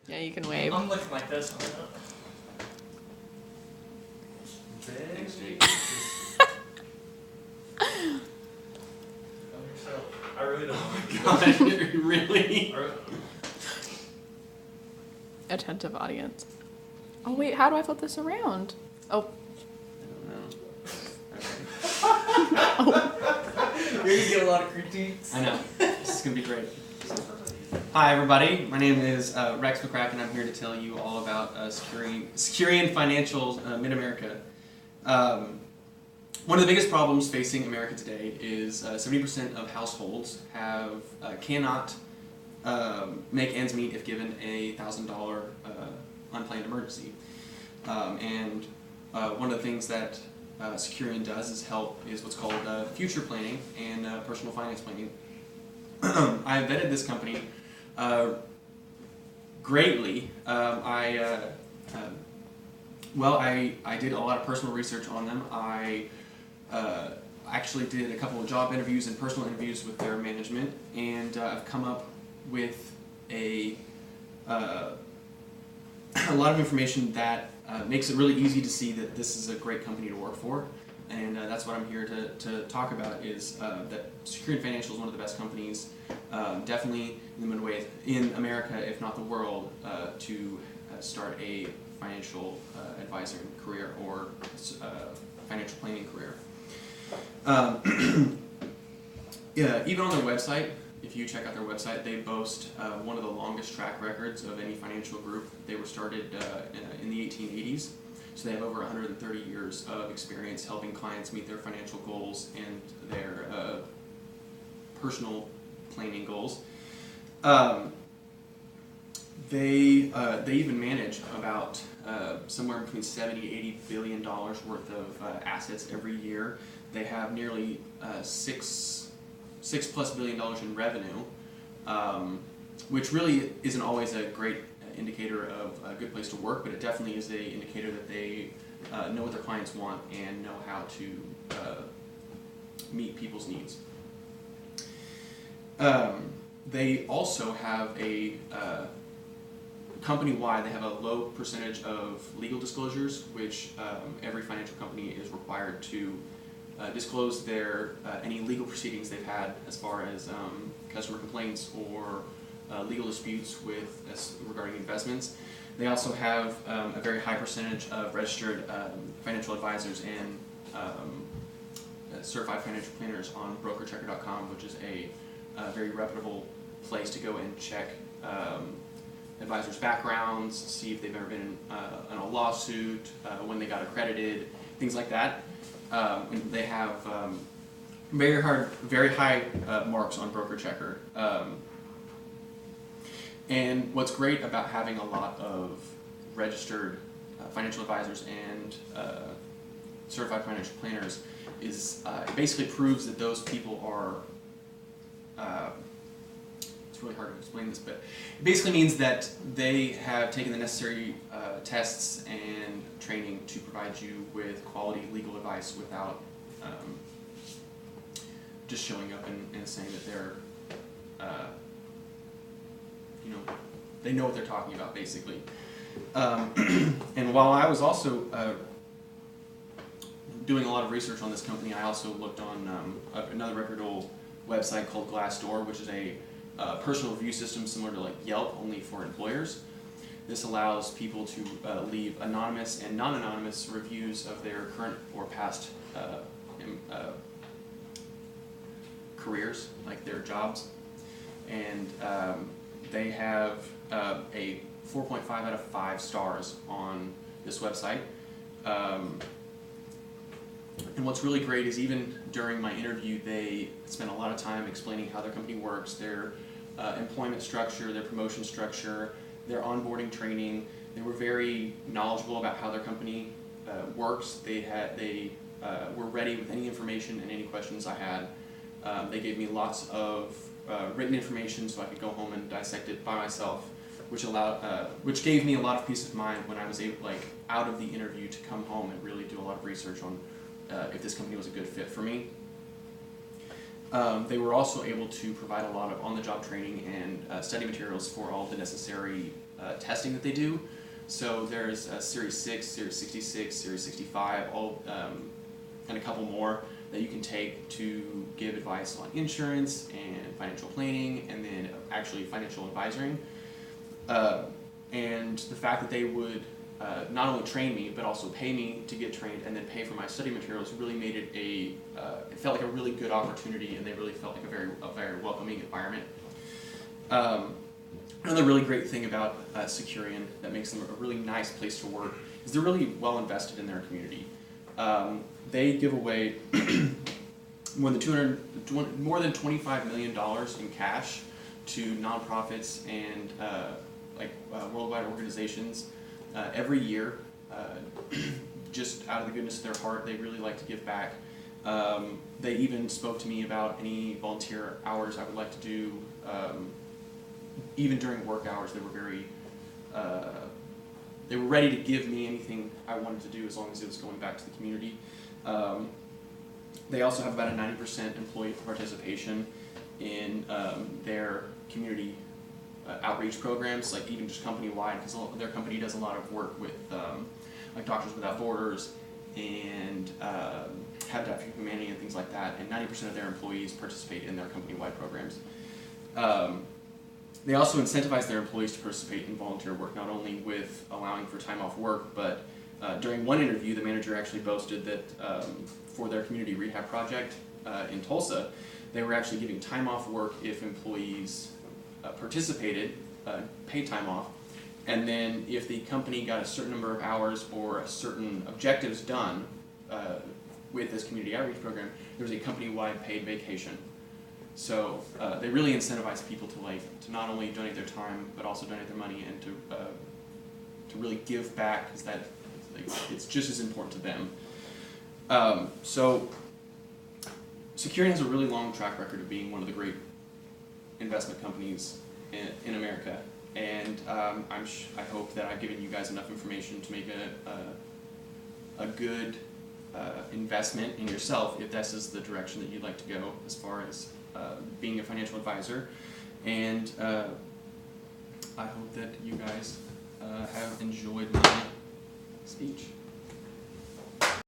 Yeah, you can wave. I'm looking like this. Thanks, Jake. I really don't know. God, really? Attentive audience. Oh wait, how do I flip this around? Oh. I don't know. Okay. You're gonna get a lot of critiques. I know. This is going to be great. Hi, everybody. My name is Rex McCracken. I'm here to tell you all about Securian Financial Mid-America. One of the biggest problems facing America today is 70% of households cannot make ends meet if given a $1,000 unplanned emergency. And one of the things that Securian does is what's called future planning and personal finance planning. I vetted this company greatly. I did a lot of personal research on them. I actually did a couple of job interviews and personal interviews with their management, and I've come up with a lot of information that makes it really easy to see that this is a great company to work for. And that's what I'm here to talk about, is that Securian Financial is one of the best companies, definitely in America, if not the world, to start a financial advisory career or financial planning career. Yeah, even on their website, if you check out their website, they boast one of the longest track records of any financial group. They were started in the 1880s. So they have over 130 years of experience helping clients meet their financial goals and their personal planning goals. They even manage about somewhere between $70–80 billion worth of assets every year. They have nearly $6+ billion in revenue, which really isn't always a great indicator of a good place to work, but it definitely is an indicator that they know what their clients want and know how to meet people's needs. They also have a company-wide, they have a low percentage of legal disclosures, which every financial company is required to disclose their any legal proceedings they've had as far as customer complaints or legal disputes regarding investments. They also have a very high percentage of registered financial advisors and certified financial planners on BrokerChecker.com, which is a very reputable place to go and check advisors' backgrounds, see if they've ever been in a lawsuit, when they got accredited, things like that. And they have very high marks on BrokerChecker. And what's great about having a lot of registered financial advisors and certified financial planners is it basically proves that those people are, it's really hard to explain this, but it basically means that they have taken the necessary tests and training to provide you with quality legal advice without just showing up and saying that they're they know what they're talking about, basically. And while I was also doing a lot of research on this company, I also looked on another reputable website called Glassdoor, which is a personal review system similar to like Yelp, only for employers. This allows people to leave anonymous and non-anonymous reviews of their current or past careers, like their jobs. And they have a 4.5 out of 5 stars on this website. And what's really great is even during my interview, they spent a lot of time explaining how their company works, their employment structure, their promotion structure, their onboarding training. They were very knowledgeable about how their company works. They were ready with any information and any questions I had. They gave me lots of written information so I could go home and dissect it by myself, which gave me a lot of peace of mind when I was able, out of the interview, to come home and really do a lot of research on if this company was a good fit for me. They were also able to provide a lot of on-the-job training and study materials for all the necessary testing that they do. So there's Series 6, Series 66, Series 65, all and a couple more that you can take to give advice on insurance and financial planning, and then actually financial advisory. And the fact that they would not only train me, but also pay me to get trained and then pay for my study materials really made it it felt like a really good opportunity, and they really felt like a very welcoming environment. Another really great thing about Securian that makes them a really nice place to work is they're really well invested in their community. They give away more than $25 million in cash to nonprofits and worldwide organizations every year. Just out of the goodness of their heart, they really like to give back. They even spoke to me about any volunteer hours I would like to do. Even during work hours, they were ready to give me anything I wanted to do as long as it was going back to the community. They also have about a 90% employee participation in their community outreach programs, like even just company-wide, because their company does a lot of work with like Doctors Without Borders and Habitat for Humanity and things like that, and 90% of their employees participate in their company-wide programs. They also incentivize their employees to participate in volunteer work, not only with allowing for time off work, but during one interview, the manager actually boasted that for their community rehab project in Tulsa, they were actually giving time off work if employees participated, paid time off, and then if the company got a certain number of hours or certain objectives done with this community outreach program, there was a company-wide paid vacation. So they really incentivize people to not only donate their time, but also donate their money, and to really give back, because it's just as important to them. So Securian has a really long track record of being one of the great investment companies in America, and I hope that I've given you guys enough information to make a good investment in yourself if this is the direction that you'd like to go as far as being a financial advisor. And I hope that you guys have enjoyed my speech.